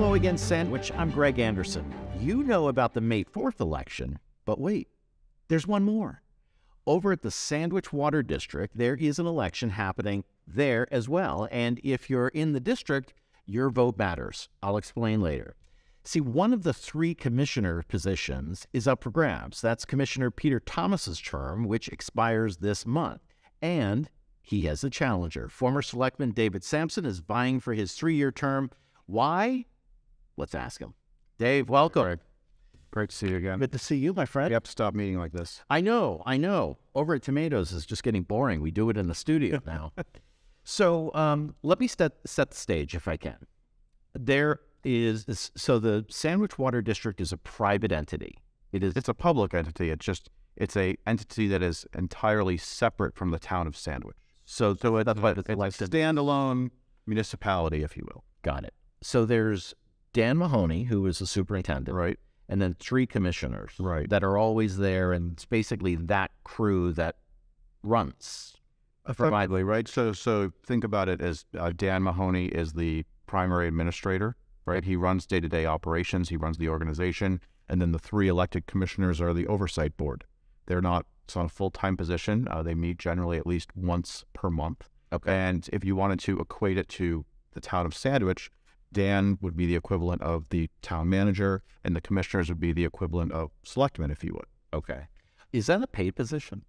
Hello again, Sandwich. I'm Greg Anderson. You know about the May 4th election, but wait, there's one more. Over at the Sandwich Water District, there is an election happening there as well. And if you're in the district, your vote matters. I'll explain later. See, one of the three commissioner positions is up for grabs. That's Commissioner Peter Thomas's term, which expires this month. And he has a challenger. Former Selectman David Sampson is vying for his 3-year term. Why? Let's ask him. Dave, welcome. Greg. Great to see you again. Good to see you, my friend. You have to stop meeting like this. I know. Over at Tomatoes is just getting boring. We do it in the studio now. So let me set the stage if I can. So the Sandwich Water District is a private entity. It's a public entity. It's a entity that is entirely separate from the town of Sandwich. So it's a standalone municipality, if you will. Got it. So there's Dan Mahoney, who is the superintendent. Right. And then 3 commissioners. Right. That are always there, and it's basically that crew that runs. Effectively, right? So think about it as Dan Mahoney is the primary administrator, right? He runs day-to-day operations. He runs the organization. And then the 3 elected commissioners are the oversight board. It's not a full-time position. They meet generally at least once per month. Okay. And if you wanted to equate it to the town of Sandwich, Dan would be the equivalent of the town manager, and the commissioners would be the equivalent of selectmen, if you would. Okay. Is that a paid position?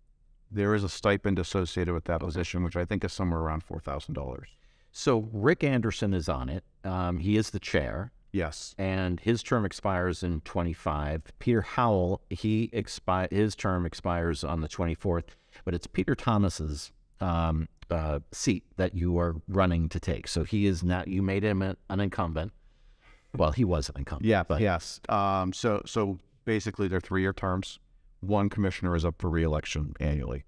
There is a stipend associated with that position, which I think is somewhere around $4,000. So Rick Anderson is on it. He is the chair. Yes. And his term expires in 25. Peter Howell, his term expires on the 24th, but it's Peter Thomas's seat that you are running to take. So he is not, you made him an incumbent. Well, he was an incumbent. Yeah, but yes. So basically they're 3-year terms. One commissioner is up for re-election annually.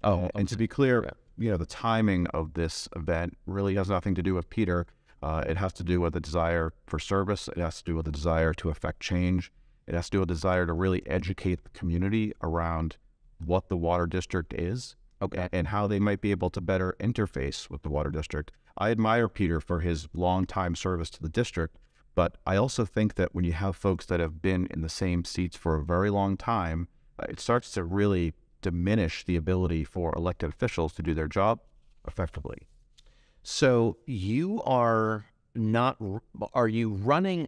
And to be clear, the timing of this event really has nothing to do with Peter. It has to do with a desire for service. It has to do with a desire to affect change. It has to do with a desire to really educate the community around what the water district is. Okay. And how they might be able to better interface with the water district. I admire Peter for his long-time service to the district, but I also think that when you have folks that have been in the same seats for a very long time, it starts to really diminish the ability for elected officials to do their job effectively. So you are you running,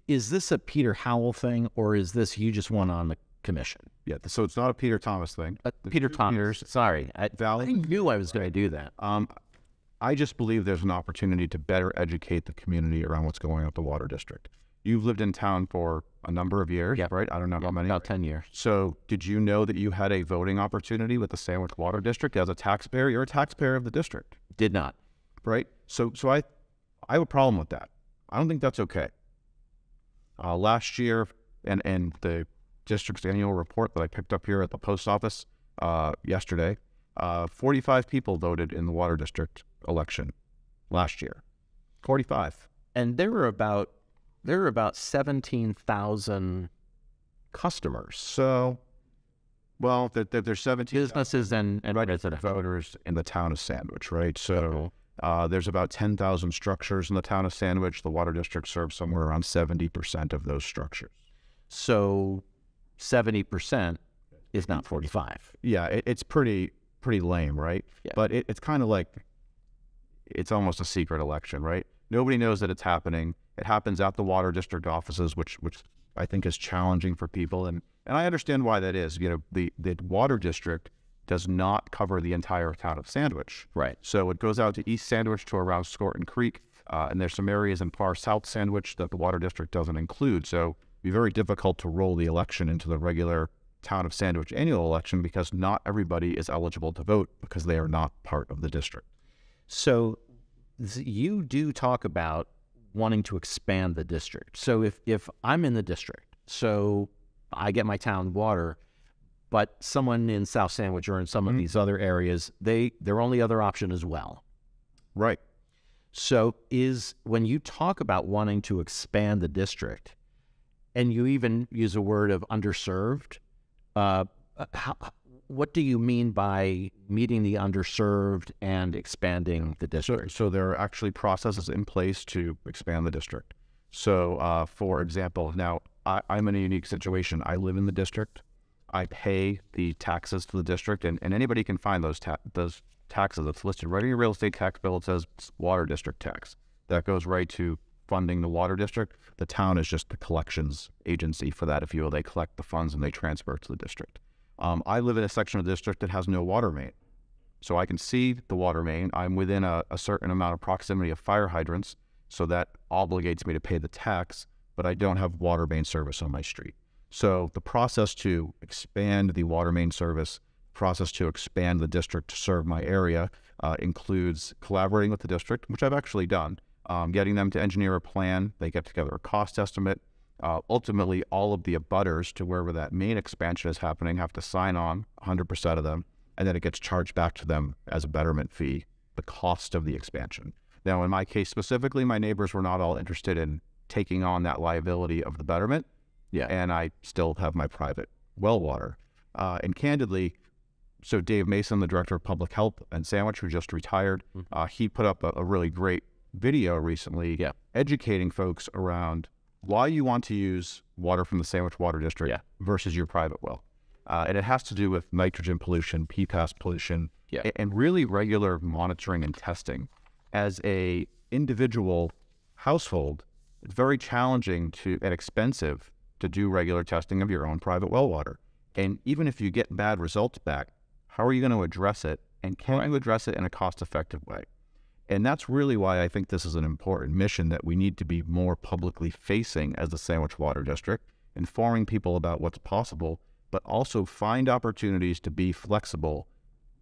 is this a Peter Howell thing, or is this you just won on the commission? Yeah, so it's not a Peter Thomas thing. Peter Thomas, sorry. I knew I was going to do that. I just believe there's an opportunity to better educate the community around what's going on with the water district. You've lived in town for a number of years, right? I don't know how many. About 10 years. So did you know that you had a voting opportunity with the Sandwich Water District as a taxpayer? You're a taxpayer of the district. Did not. Right? So I have a problem with that. I don't think that's okay. Last year, and the district's annual report that I picked up here at the post office yesterday, 45 people voted in the water district election last year. 45. And there were about 17,000 customers. So, well, there's 17 businesses and resident voters in the town of Sandwich, right? So there's about 10,000 structures in the town of Sandwich. The water district serves somewhere around 70% of those structures. So 70% is not 45. Yeah, it's pretty lame, right? Yeah. But it's kind of like, it's almost a secret election, right? Nobody knows that it's happening. It happens at the water district offices, which I think is challenging for people. And I understand why that is. The water district does not cover the entire town of Sandwich. Right. So it goes out to East Sandwich to around Scorton Creek. And there's some areas in far South Sandwich that the water district doesn't include. So it'd be very difficult to roll the election into the regular town of Sandwich annual election because not everybody is eligible to vote because they are not part of the district. So you do talk about wanting to expand the district. So if I'm in the district, so I get my town water, but someone in South Sandwich or in some of these other areas, their only other option is well. Right. So when you talk about wanting to expand the district, and you even use a word of underserved, what do you mean by meeting the underserved and expanding the district? So there are actually processes in place to expand the district. So, for example, now I'm in a unique situation. I live in the district. I pay the taxes to the district, and anybody can find those taxes. It's listed right in your real estate tax bill. It says water district tax. That goes right to funding the water district. The town is just the collections agency for that, if you will. They collect the funds and they transfer it to the district. I live in a section of the district that has no water main. So I can see the water main. I'm within a certain amount of proximity of fire hydrants, so that obligates me to pay the tax, but I don't have water main service on my street. So the process to expand the water main service, process to expand the district to serve my area, includes collaborating with the district, which I've actually done, getting them to engineer a plan. They get together a cost estimate. Ultimately, all of the abutters to wherever that main expansion is happening have to sign on, 100% of them, and then it gets charged back to them as a betterment fee, the cost of the expansion. Now, in my case specifically, my neighbors were not all interested in taking on that liability of the betterment, and I still have my private well water. And candidly, so Dave Mason, the director of public health and Sandwich, who just retired, he put up a really great video recently educating folks around why you want to use water from the Sandwich Water District versus your private well. And it has to do with nitrogen pollution, PFAS pollution, and really regular monitoring and testing. As a individual household, it's very challenging and expensive to do regular testing of your own private well water. And even if you get bad results back, how are you going to address it? And can you address it in a cost-effective way? And that's really why I think this is an important mission that we need to be more publicly facing as the Sandwich Water District, informing people about what's possible, but also find opportunities to be flexible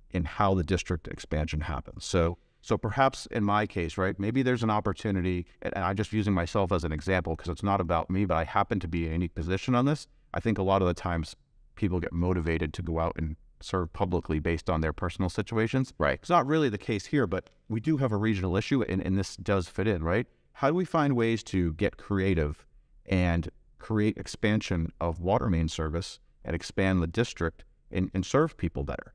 in how the district expansion happens. So perhaps in my case, right, maybe there's an opportunity, and I'm just using myself as an example because it's not about me, but I happen to be in a unique position on this. I think a lot of the times people get motivated to go out and serve publicly based on their personal situations. Right. It's not really the case here, but we do have a regional issue, and this does fit in, right? How do we find ways to get creative and create expansion of water main service and expand the district and serve people better?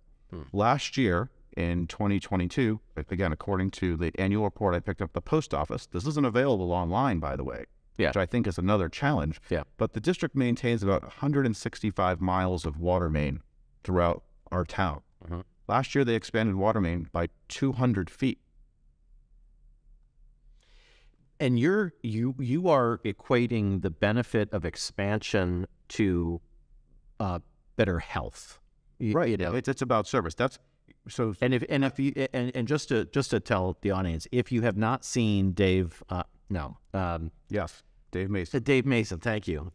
Last year, in 2022, again, according to the annual report I picked up at the post office, this isn't available online, by the way, which I think is another challenge. But the district maintains about 165 miles of water main throughout our town. Last year, they expanded water main by 200 feet. And you are equating the benefit of expansion to better health, right? You know, it's about service. That's so. And just to tell the audience, if you have not seen Dave, yes, Dave Mason. Dave Mason, thank you.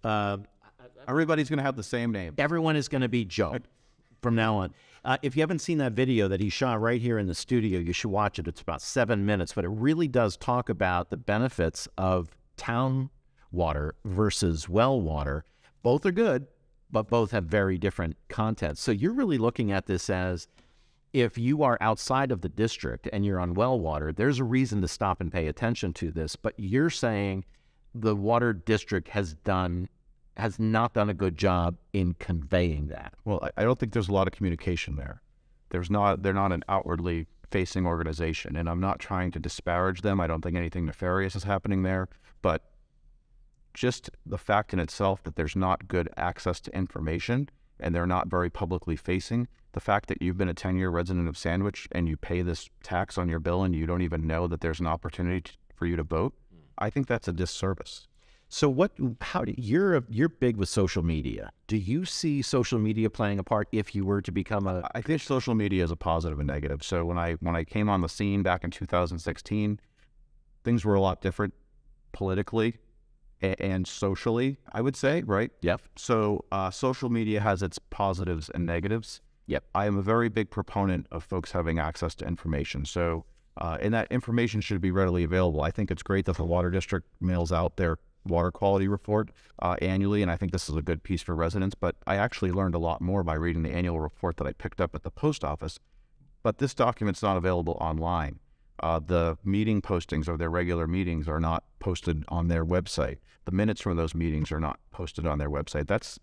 Everybody's going to have the same name. Everyone is going to be Joe from now on. If you haven't seen that video that he shot right here in the studio, you should watch it. It's about 7 minutes, but it really does talk about the benefits of town water versus well water. Both are good, but both have very different contents. So you're really looking at this as, if you are outside of the district and you're on well water, there's a reason to stop and pay attention to this. But you're saying the water district has not done a good job in conveying that. Well, I don't think there's a lot of communication there. They're not an outwardly facing organization, and I'm not trying to disparage them. I don't think anything nefarious is happening there, but just the fact in itself that there's not good access to information and they're not very publicly facing, the fact that you've been a 10-year resident of Sandwich and you pay this tax on your bill and you don't even know that there's an opportunity for you to vote, I think that's a disservice. So you're big with social media. Do you see social media playing a part if you were to become I think social media is a positive and negative. So when I came on the scene back in 2016, things were a lot different politically and socially, I would say, right? Yep. So social media has its positives and negatives. Yep. I am a very big proponent of folks having access to information. So and that information should be readily available. I think it's great that the Water District mails out their water quality report annually, and I think this is a good piece for residents, but I actually learned a lot more by reading the annual report that I picked up at the post office. But this document's not available online. The meeting postings of their regular meetings are not posted on their website. The minutes from those meetings are not posted on their website. That's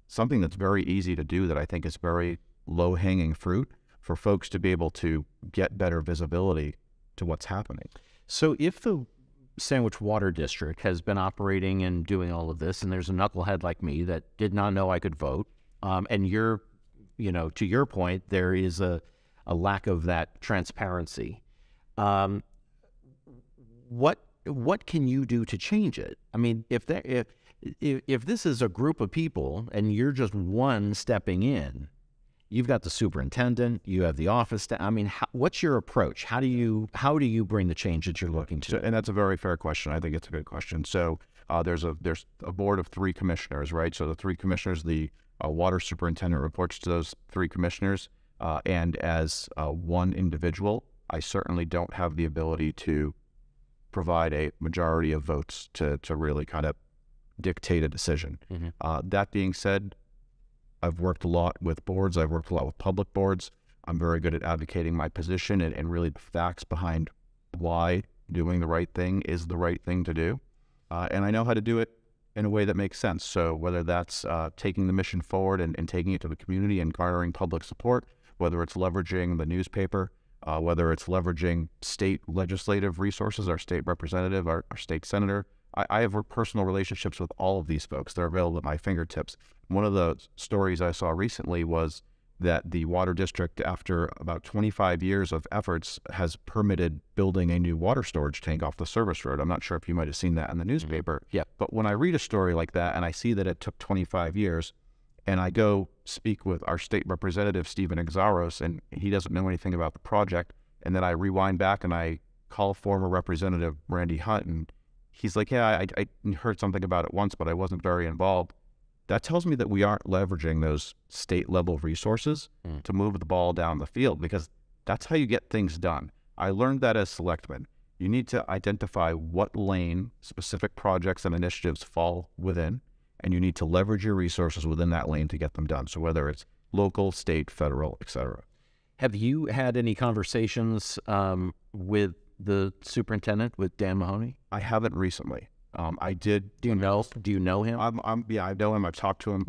something that's very easy to do that I think is very low-hanging fruit for folks to be able to get better visibility to what's happening. So if the Sandwich Water District has been operating and doing all of this, and there's a knucklehead like me that did not know I could vote, and you're, to your point, there is a lack of that transparency. What can you do to change it? I mean, if this is a group of people and you're just one stepping in, you've got the superintendent, you have the office staff. I mean, what's your approach? How do you bring the change that you're looking to? And that's a very fair question. I think it's a good question. So there's a board of 3 commissioners, right? So the 3 commissioners, the water superintendent reports to those 3 commissioners, and as one individual, I certainly don't have the ability to provide a majority of votes to really kind of dictate a decision. That being said, I've worked a lot with boards. I've worked a lot with public boards. I'm very good at advocating my position and really the facts behind why doing the right thing is the right thing to do. And I know how to do it in a way that makes sense. So whether that's taking the mission forward and taking it to the community and garnering public support, whether it's leveraging the newspaper, whether it's leveraging state legislative resources, our state representative, our state senator. I have personal relationships with all of these folks. They're available at my fingertips. One of the stories I saw recently was that the water district, after about 25 years of efforts, has permitted building a new water storage tank off the service road. I'm not sure if you might have seen that in the newspaper. Yeah. But when I read a story like that and I see that it took 25 years, and I go speak with our state representative, Stephen Exaros, and he doesn't know anything about the project, and then I rewind back and I call former Representative Randy Hunt, and he's like, yeah, I heard something about it once, but I wasn't very involved. That tells me that we aren't leveraging those state-level resources to move the ball down the field, because that's how you get things done. I learned that as selectman. You need to identify what lane specific projects and initiatives fall within, and you need to leverage your resources within that lane to get them done. So whether it's local, state, federal, etc. Have you had any conversations with the superintendent, with Dan Mahoney? I haven't recently. I did. Do you know him? Yeah, I know him. I've talked to him.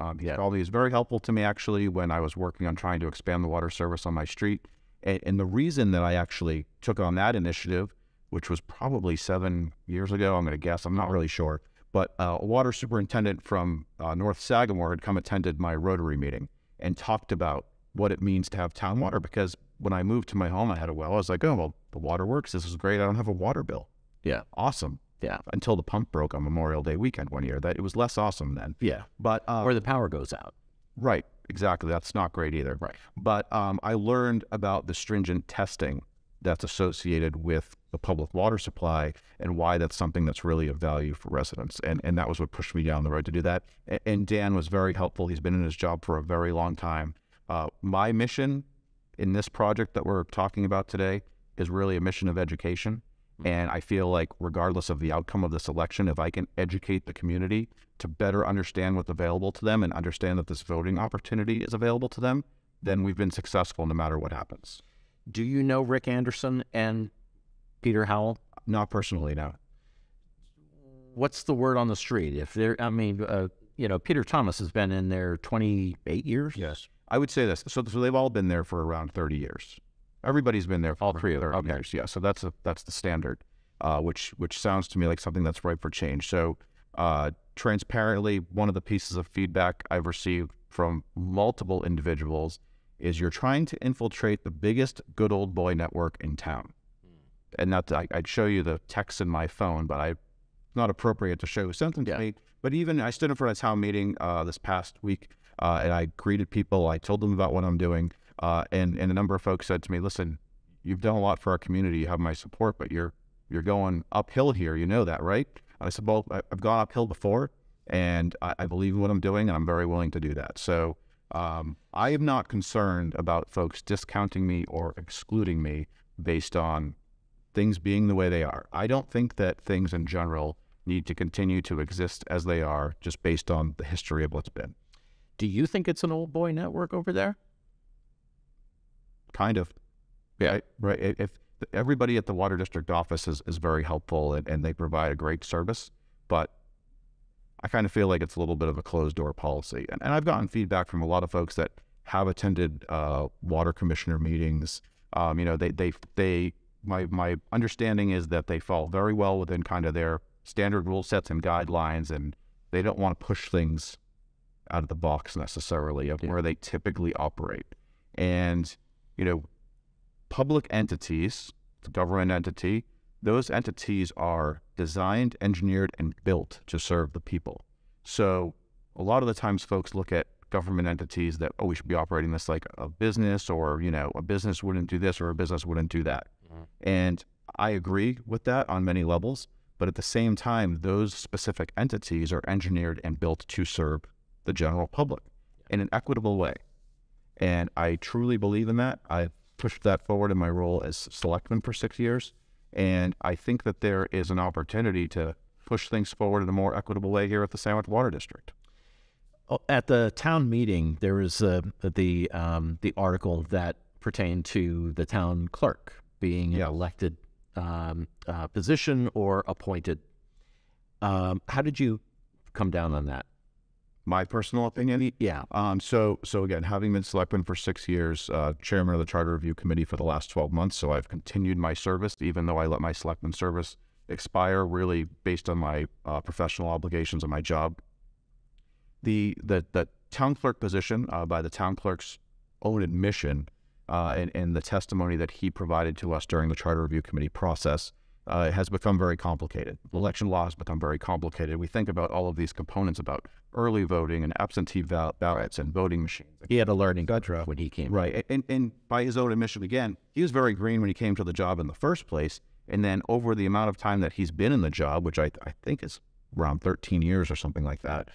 He's very helpful to me, actually, when I was working on trying to expand the water service on my street. And the reason that I actually took on that initiative, which was probably 7 years ago, I'm going to guess, I'm not really sure, but a water superintendent from North Sagamore had come attended my Rotary meeting and talked about what it means to have town water, because when I moved to my home, I had a well. I was like, oh, well, the water works. This is great. I don't have a water bill. Yeah. Awesome. Yeah. Until the pump broke on Memorial Day weekend one year. That it was less awesome then. Yeah. But or the power goes out. Right. Exactly. That's not great either. Right. But I learned about the stringent testing that's associated with the public water supply and why that's something that's really of value for residents. And that was what pushed me down the road to do that. And Dan was very helpful. He's been in his job for a very long time. My mission in this project that we're talking about today is really a mission of education. And I feel like regardless of the outcome of this election, if I can educate the community to better understand what's available to them and understand that this voting opportunity is available to them, then we've been successful no matter what happens. Do you know Rick Anderson and Peter Howell? Not personally, no. What's the word on the street? If they're, Peter Thomas has been in there 28 years? Yes. I would say this. So they've all been there for around 30 years. Everybody's been there for all 3 of them. 30 years. Yeah, so that's the standard, which sounds to me like something that's ripe for change. So transparently, one of the pieces of feedback I've received from multiple individuals is you're trying to infiltrate the biggest good old boy network in town. And I'd show you the text in my phone, but it's not appropriate to show who sent them to me. But even I stood in front of a town meeting this past week, and I greeted people. I told them about what I'm doing. And a number of folks said to me, listen, you've done a lot for our community. You have my support, but you're going uphill here. You know that, right? And I said, well, I've gone uphill before, and I believe in what I'm doing, and I'm very willing to do that. So I am not concerned about folks discounting me or excluding me based on things being the way they are. I don't think that things in general need to continue to exist as they are just based on the history of what's been. Do you think it's an old boy network over there? Kind of. Yeah. Right. If everybody at the water district office is very helpful and they provide a great service, but I kind of feel like it's a little bit of a closed door policy. And I've gotten feedback from a lot of folks that have attended water commissioner meetings. You know, my understanding is that they fall very well within kind of their standard rule sets and guidelines, and they don't want to push things out of the box necessarily of where they typically operate. And, you know, public entities, the government entity, those entities are designed, engineered, and built to serve the people. So a lot of the times folks look at government entities that, oh, we should be operating this like a business, or, you know, a business wouldn't do this or a business wouldn't do that. And I agree with that on many levels, but at the same time, those specific entities are engineered and built to serve the general public in an equitable way. And I truly believe in that. I've pushed that forward in my role as selectman for 6 years. And I think that there is an opportunity to push things forward in a more equitable way here at the Sandwich Water District. At the town meeting, there was the article that pertained to the town clerk being an elected position or appointed. How did you come down on that? My personal opinion? Yeah. So again, having been selectman for 6 years, chairman of the Charter Review Committee for the last 12 months, so I've continued my service, even though I let my selectman service expire, really based on my professional obligations and my job. The town clerk position, by the town clerk's own admission, and the testimony that he provided to us during the Charter Review Committee process, has become very complicated. Election law has become very complicated. We think about all of these components about early voting and absentee ballots and voting machines. He had a learning curve when he came. Right. And by his own admission, again, he was very green when he came to the job in the first place. And then over the amount of time that he's been in the job, which I think is around 13 years or something like that,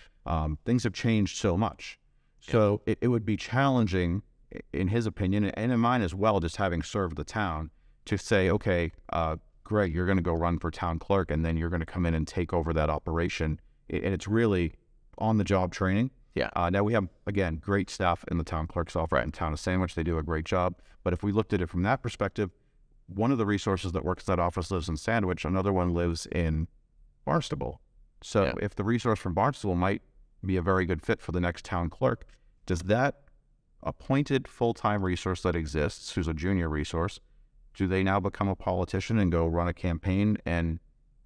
things have changed so much. So it would be challenging, in his opinion, and in mine as well, just having served the town, to say, okay, Greg, you're going to go run for town clerk, and then you're going to come in and take over that operation. And it's really on-the-job training. Yeah. Now we have, again, great staff in the town clerk's office in town of Sandwich. They do a great job. But if we looked at it from that perspective, one of the resources that works at that office lives in Sandwich. Another one lives in Barnstable. So if the resource from Barnstable might be a very good fit for the next town clerk, does that appointed full-time resource that exists, who's a junior resource, do they now become a politician and go run a campaign and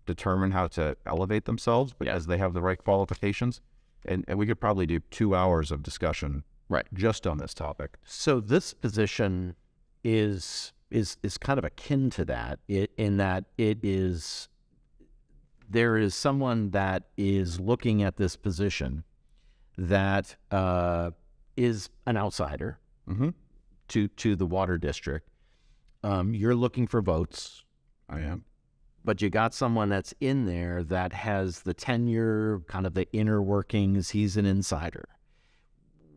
determine how to elevate themselves because they have the right qualifications? And we could probably do 2 hours of discussion just on this topic. So this position is kind of akin to that, in that there is someone that is looking at this position that is an outsider to the water district. You're looking for votes. I am. But you got someone that's in there that has the tenure, kind of the inner workings. He's an insider.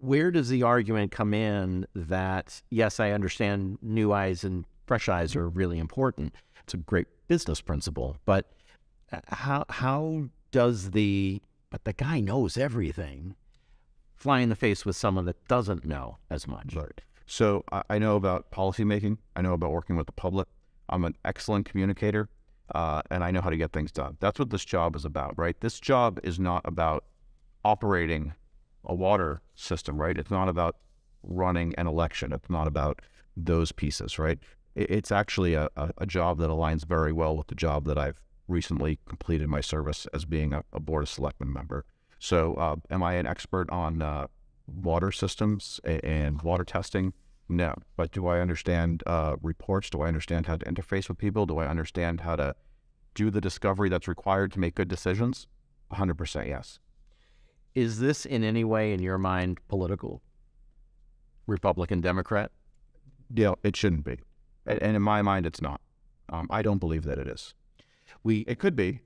Where does the argument come in that, yes, I understand new eyes and fresh eyes are really important. It's a great business principle. But how does but the guy knows everything, fly in the face with someone that doesn't know as much? Right. So I know about policymaking. I know about working with the public. I'm an excellent communicator, and I know how to get things done. That's what this job is about, right? This job is not about operating a water system, right? It's not about running an election. It's not about those pieces, right? It's actually a job that aligns very well with the job that I've recently completed my service as being a Board of Selectmen member. So am I an expert on water systems and water testing? No. But do I understand reports? Do I understand how to interface with people? Do I understand how to do the discovery that's required to make good decisions? 100% yes. Is this in any way, in your mind, political? Republican, Democrat? Yeah, it shouldn't be. And in my mind, it's not. I don't believe that it is. It could be.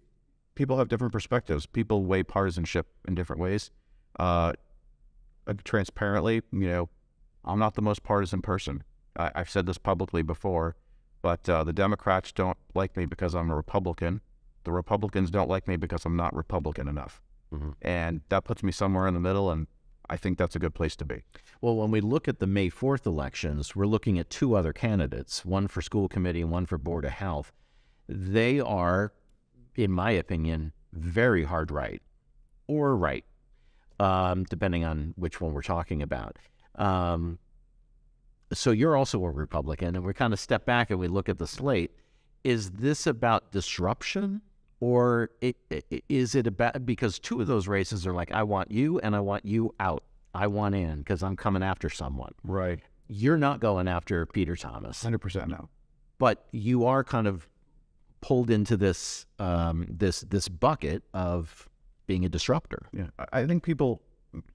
People have different perspectives. People weigh partisanship in different ways. Transparently, I'm not the most partisan person. I've said this publicly before, but the Democrats don't like me because I'm a Republican. The Republicans don't like me because I'm not Republican enough. And that puts me somewhere in the middle, and I think that's a good place to be. Well, when we look at the May 4th elections, we're looking at two other candidates, one for school committee and one for Board of Health. They are, in my opinion, very hard right, or right, depending on which one we're talking about. So you're also a Republican, and we kind of step back and we look at the slate. Is this about disruption, or is it about, because two of those races are like, I want you and I want you out. I want in because I'm coming after someone. Right. You're not going after Peter Thomas. 100% no. But you are kind of pulled into this this bucket of being a disruptor. Yeah, I think people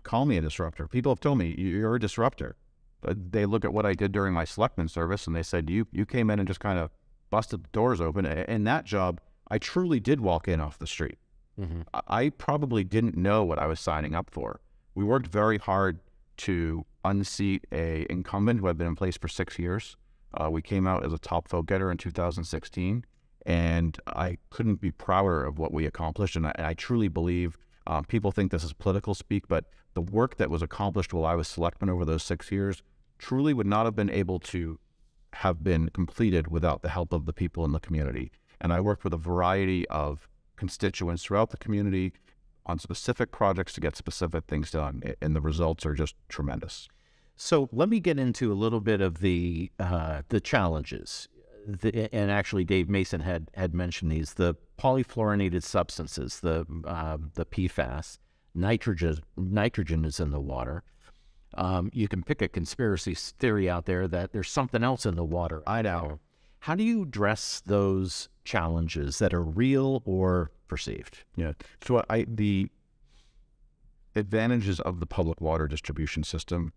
call me a disruptor. People have told me, you're a disruptor. But they look at what I did during my selectman service and they said, you came in and just kind of busted the doors open. In that job, I truly did walk in off the street. Mm-hmm. I probably didn't know what I was signing up for. We worked very hard to unseat a incumbent who had been in place for 6 years. We came out as a top vote getter in 2016, and I couldn't be prouder of what we accomplished. And I truly believe, people think this is political speak, but the work that was accomplished while I was selectman over those 6 years truly would not have been able to have been completed without the help of the people in the community. And I worked with a variety of constituents throughout the community on specific projects to get specific things done, and the results are just tremendous. So let me get into a little bit of the challenges. And actually, Dave Mason had mentioned these: the polyfluorinated substances, the PFAS, nitrogen is in the water. You can pick a conspiracy theory out there that there's something else in the water. I know. How do you address those challenges that are real or perceived? Yeah. So the advantages of the public water distribution system,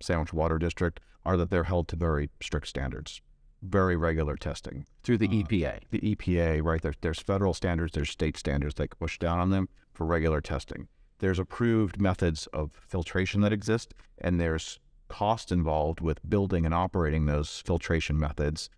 Sandwich Water District, are that they're held to very strict standards, very regular testing. Through the EPA. The EPA, right? There's federal standards, there's state standards that push down on them for regular testing. There's approved methods of filtration that exist, and there's cost involved with building and operating those filtration methods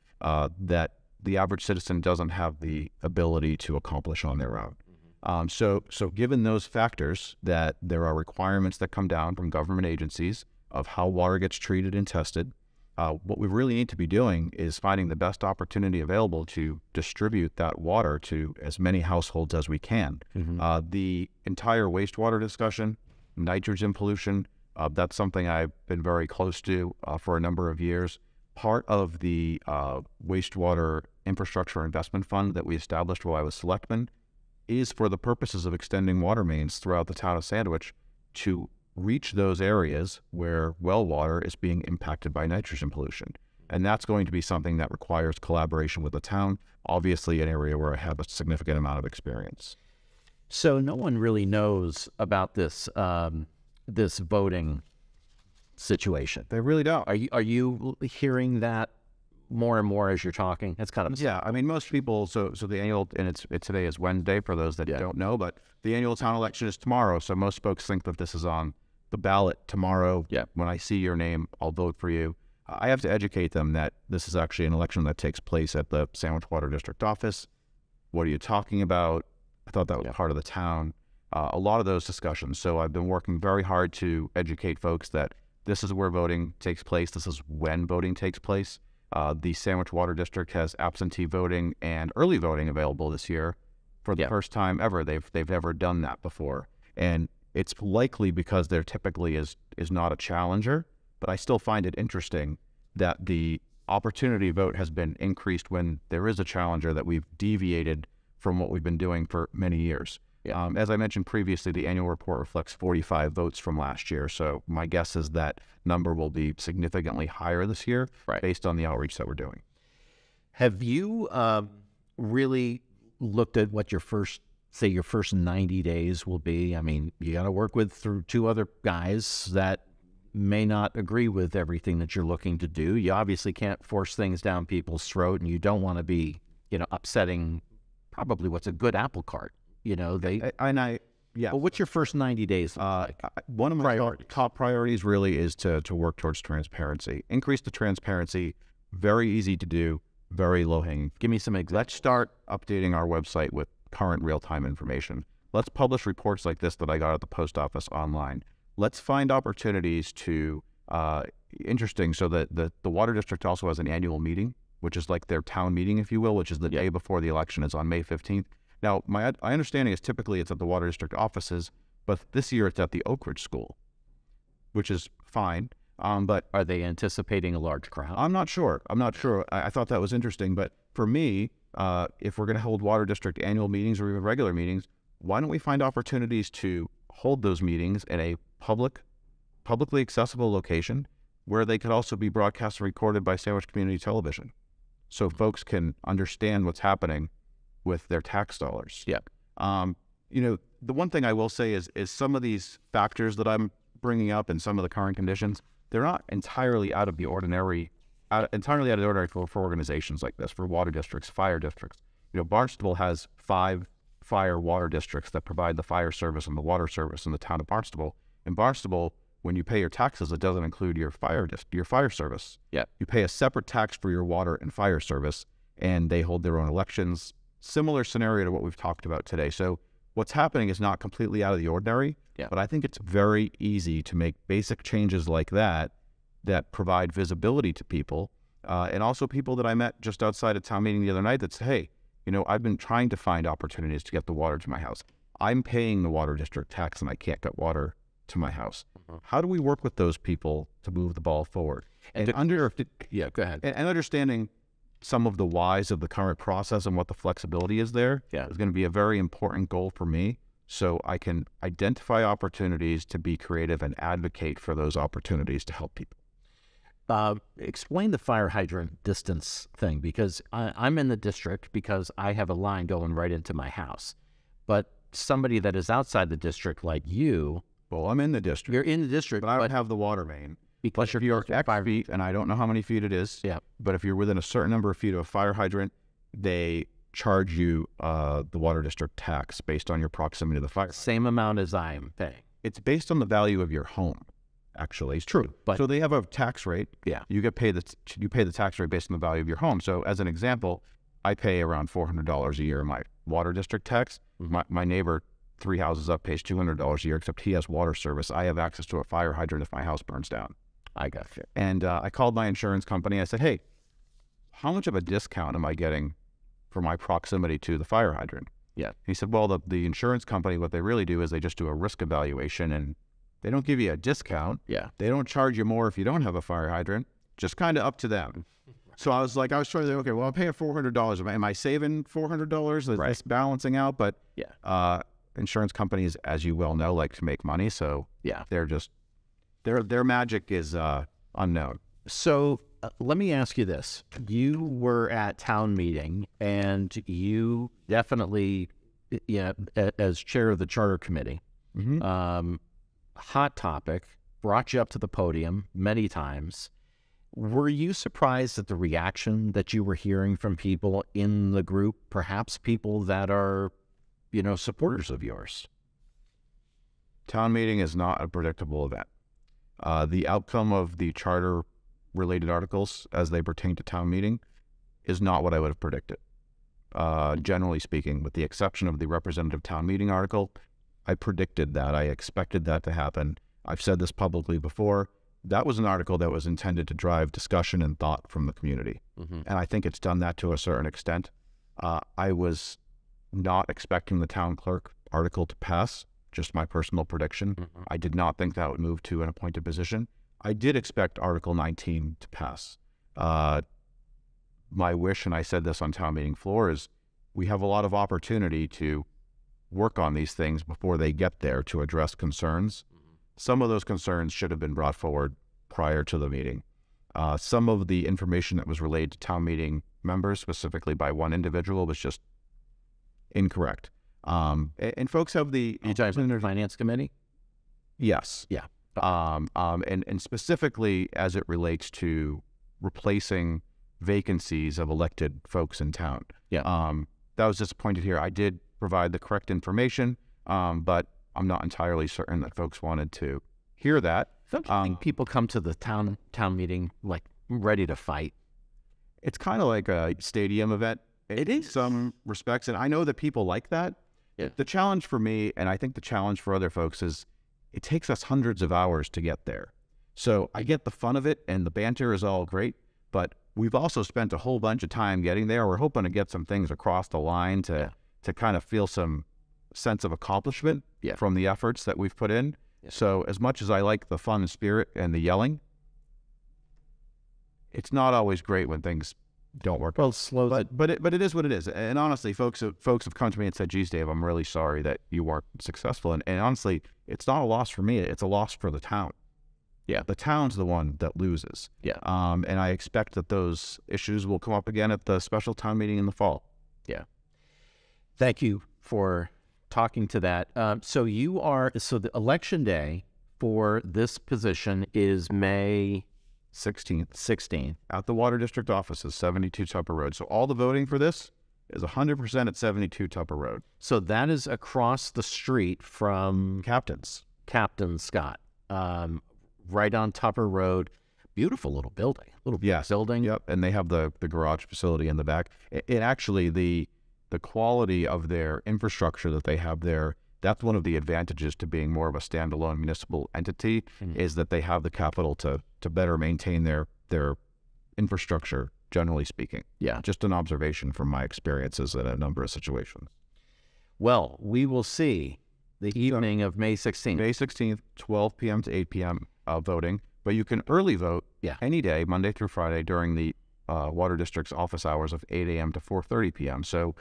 that the average citizen doesn't have the ability to accomplish on their own. So given those factors, that there are requirements that come down from government agencies of how water gets treated and tested, what we really need to be doing is finding the best opportunity available to distribute that water to as many households as we can. Mm-hmm. The entire wastewater discussion, nitrogen pollution, that's something I've been very close to for a number of years. Part of the wastewater infrastructure investment fund that we established while I was selectman is for the purposes of extending water mains throughout the town of Sandwich to reach those areas where well water is being impacted by nitrogen pollution. And that's going to be something that requires collaboration with the town, obviously an area where I have a significant amount of experience. So no one really knows about this this voting situation. They really don't. Are you hearing that more and more as you're talking? That's kind of... Yeah, I mean, most people, so the annual, and it's today is Wednesday for those that don't know, but the annual town election is tomorrow, so most folks think that this is on the ballot tomorrow. Yeah. When I see your name, I'll vote for you. I have to educate them that this is actually an election that takes place at the Sandwich Water District office. What are you talking about? I thought that was part of the town. A lot of those discussions. So I've been working very hard to educate folks that this is where voting takes place. This is when voting takes place. The Sandwich Water District has absentee voting and early voting available this year for the first time ever. They've never done that before. And it's likely because there typically is not a challenger, but I still find it interesting that the opportunity vote has been increased when there is a challenger, that we've deviated from what we've been doing for many years. Yeah. As I mentioned previously, the annual report reflects 45 votes from last year. So my guess is that number will be significantly higher this year, based on the outreach that we're doing. Have you really looked at what your first 90 days will be? I mean, you got to work through two other guys that may not agree with everything that you're looking to do. You obviously can't force things down people's throat, and you don't want to be, upsetting probably what's a good apple cart. But what's your first 90 days like? One of my top priorities really is to work towards transparency. Increase the transparency. Very easy to do, very low-hanging. Give me some examples. Let's start updating our website with current real-time information. Let's publish reports like this that I got at the post office online. Let's find opportunities to, interesting, so that the Water District also has an annual meeting, which is like their town meeting, if you will, which is the day before the election. Is on May 15th. Now, my understanding is typically it's at the Water District offices, but this year it's at the Oak Ridge School, which is fine. But Are they anticipating a large crowd? I'm not sure. I thought that was interesting. But for me, if we're going to hold water district annual meetings or even regular meetings, why don't we find opportunities to hold those meetings in a publicly accessible location where they could also be broadcast and recorded by Sandwich Community Television, so folks can understand what's happening with their tax dollars. Yeah. The one thing I will say is some of these factors that I'm bringing up and some of the current conditions, they're not entirely out of the ordinary, for organizations like this, for water districts, fire districts. Barnstable has 5 fire water districts that provide the fire service and the water service in the town of Barnstable. In Barnstable, when you pay your taxes, it doesn't include your fire service. Yeah. You pay a separate tax for your water and fire service, and they hold their own elections. Similar scenario to what we've talked about today. So what's happening is not completely out of the ordinary, but I think it's very easy to make basic changes like that provide visibility to people, and also people that I met just outside of town meeting the other night that said, hey, I've been trying to find opportunities to get the water to my house. I'm paying the water district tax and I can't get water to my house. How do we work with those people to move the ball forward? Go ahead. And understanding some of the whys of the current process and what the flexibility is there is going to be a very important goal for me, so I can identify opportunities to be creative and advocate for those opportunities to help people. Explain the fire hydrant distance thing, because I'm in the district because I have a line going right into my house. But somebody that is outside the district like you... Well, I'm in the district. You're in the district. But I don't have the water main. Because if you're X feet, and I don't know how many feet it is, but if you're within a certain number of feet of a fire hydrant, they charge you the water district tax based on your proximity to the fire hydrant. Same amount as I'm paying. It's based on the value of your home, actually. It's true. But so they have a tax rate. Yeah. You pay the tax rate based on the value of your home. So as an example, I pay around $400 a year in my water district tax. My neighbor 3 houses up pays $200 a year, except he has water service. I have access to a fire hydrant if my house burns down. I got you. And I called my insurance company. I said, hey, how much of a discount am I getting for my proximity to the fire hydrant? Yeah. He said, well, the insurance company, what they really do is they just do a risk evaluation, and they don't give you a discount. Yeah. They don't charge you more if you don't have a fire hydrant. Just kind of up to them. So I was trying to say, okay, well, I'm paying $400. Am I saving $400? Right. It's balancing out. But yeah. Insurance companies, as you well know, like to make money. So yeah, they're just... Their magic is unknown. So let me ask you this. You were at town meeting, and you definitely, as chair of the charter committee, hot topic, brought you up to the podium many times. Were you surprised at the reaction that you were hearing from people in the group, perhaps people that are, supporters of yours? Town meeting is not a predictable event. The outcome of the charter-related articles as they pertain to town meeting is not what I would have predicted. Generally speaking, with the exception of the representative town meeting article, I predicted that. I expected that to happen. I've said this publicly before. That was an article that was intended to drive discussion and thought from the community. And I think it's done that to a certain extent. I was not expecting the town clerk article to pass. Just my personal prediction. I did not think that would move to an appointed position. I did expect Article 19 to pass. My wish, and I said this on town meeting floor, is we have a lot of opportunity to work on these things before they get there to address concerns. Some of those concerns should have been brought forward prior to the meeting. Some of the information that was relayed to town meeting members, specifically by one individual, was just incorrect. And folks have the... You talking about the finance committee? Yes. Yeah. And specifically as it relates to replacing vacancies of elected folks in town. Yeah. That was disappointed here. I did provide the correct information, but I'm not entirely certain that folks wanted to hear that. Don't you think people come to the town meeting like ready to fight? It's kind of like a stadium event. It is. In some respects, and I know that people like that. Yeah. The challenge for me, and I think the challenge for other folks, is it takes us hundreds of hours to get there. So I get the fun of it, and the banter is all great, but we've also spent a whole bunch of time getting there. We're hoping to get some things across the line to kind of feel some sense of accomplishment from the efforts that we've put in. Yeah. So as much as I like the fun spirit and the yelling, it's not always great when things don't work. Well, slow. But it is what it is. And honestly, folks have come to me and said, "Geez, Dave, I'm really sorry that you weren't successful." And honestly, it's not a loss for me. It's a loss for the town. Yeah, the town's the one that loses. Yeah. And I expect that those issues will come up again at the special town meeting in the fall. Yeah. Thank you for talking to that. So the election day for this position is May 16th. At the Water District offices, 72 Tupper Road. So all the voting for this is 100% at 72 Tupper Road. So that is across the street from Captain Scott, right on Tupper Road. Beautiful little building. Building. Yep. And they have the garage facility in the back. It actually, the quality of their infrastructure that they have there, that's one of the advantages to being more of a standalone municipal entity, is that they have the capital to better maintain their infrastructure, generally speaking. Yeah. Just an observation from my experiences in a number of situations. Well, we will see the evening of May 16th. May 16th, 12 p.m. to 8 p.m. Voting. But you can early vote any day, Monday through Friday, during the Water District's office hours of 8 a.m. to 4:30 p.m. So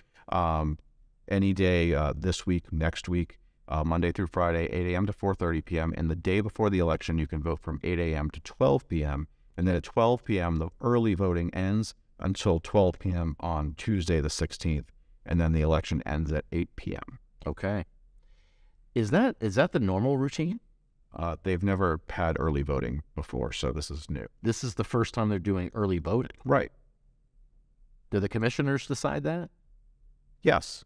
any day this week, next week, Monday through Friday, 8 a.m. to 4:30 p.m. And the day before the election, you can vote from 8 a.m. to 12 p.m. And then at 12 p.m., the early voting ends until 12 p.m. on Tuesday, the 16th. And then the election ends at 8 p.m. Okay. Is that the normal routine? They've never had early voting before, so this is new. This is the first time they're doing early voting. Right. Do the commissioners decide that? Yes.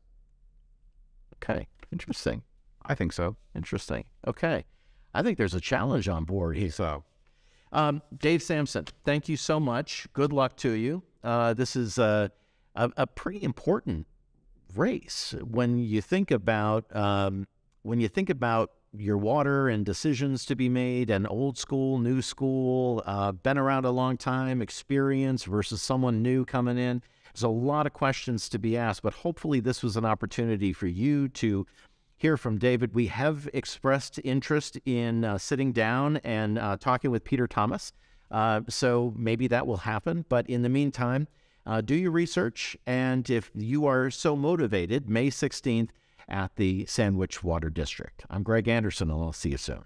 Okay. Interesting. I think so. Interesting. Okay. I think there's a challenge on board here. So, Dave Sampson, thank you so much. Good luck to you. This is a pretty important race when you think about your water and decisions to be made, and old school, new school, been around a long time, experience versus someone new coming in. There's a lot of questions to be asked, but hopefully this was an opportunity for you to hear from David. We have expressed interest in sitting down and talking with Peter Thomas, so maybe that will happen. But in the meantime, do your research, and if you are so motivated, May 16th, at the Sandwich Water District. I'm Greg Anderson, and I'll see you soon.